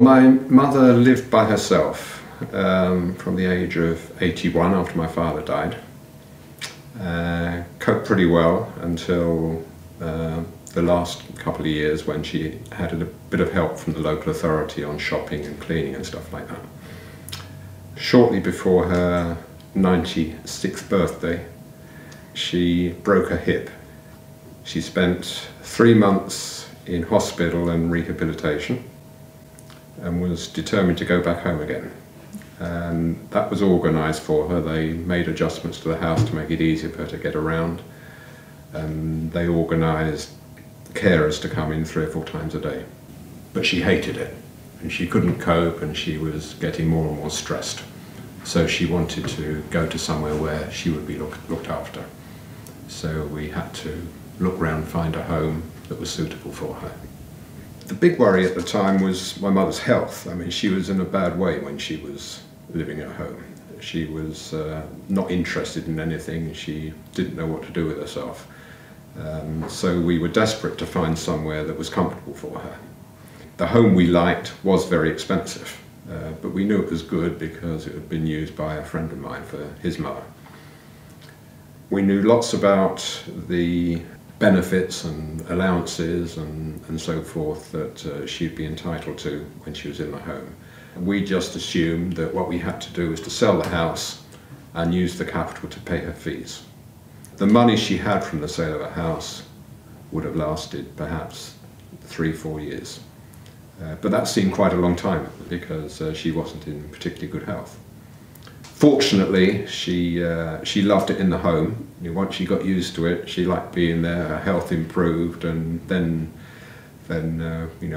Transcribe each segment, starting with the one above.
My mother lived by herself from the age of 81 after my father died. Coped pretty well until the last couple of years when she had a bit of help from the local authority on shopping and cleaning and stuff like that. Shortly before her 96th birthday, she broke her hip. She spent 3 months in hospital and rehabilitation and was determined to go back home again. And that was organised for her. They made adjustments to the house to make it easier for her to get around. And they organised carers to come in 3 or 4 times a day. But she hated it, and she couldn't cope, and she was getting more and more stressed. So she wanted to go to somewhere where she would be looked after. So we had to look around and find a home that was suitable for her. The big worry at the time was my mother's health. I mean, she was in a bad way when she was living at home. She was not interested in anything. She didn't know what to do with herself. So we were desperate to find somewhere that was comfortable for her. The home we liked was very expensive, but we knew it was good because it had been used by a friend of mine for his mother. We knew lots about the benefits and allowances and so forth that she'd be entitled to when she was in the home. We just assumed that what we had to do was to sell the house and use the capital to pay her fees. The money she had from the sale of the house would have lasted perhaps 3 or 4 years. But that seemed quite a long time because she wasn't in particularly good health. Fortunately, she loved it in the home. Once she got used to it, she liked being there. Her health improved, and then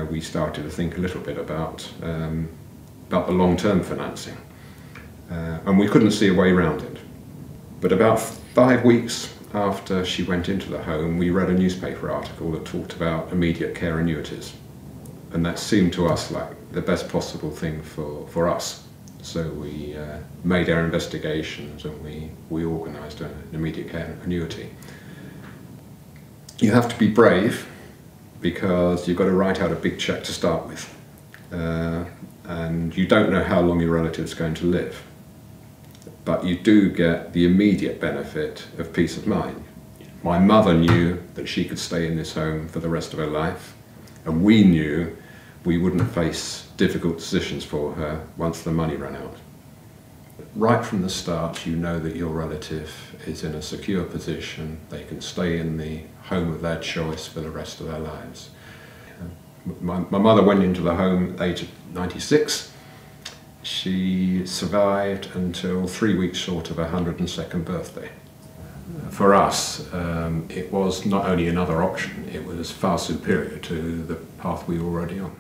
we started to think a little bit about the long-term financing, and we couldn't see a way around it. But about 5 weeks after she went into the home, we read a newspaper article that talked about immediate care annuities, and that seemed to us like the best possible thing for us. So we made our investigations and we organised an immediate care annuity. You have to be brave because you've got to write out a big cheque to start with. And you don't know how long your relative's going to live. But you do get the immediate benefit of peace of mind. My mother knew that she could stay in this home for the rest of her life, and we knew we wouldn't face difficult decisions for her once the money ran out. Right from the start, you know that your relative is in a secure position. They can stay in the home of their choice for the rest of their lives. My mother went into the home at the age of 96. She survived until 3 weeks short of her 102nd birthday. For us, it was not only another option, it was far superior to the path we were already on.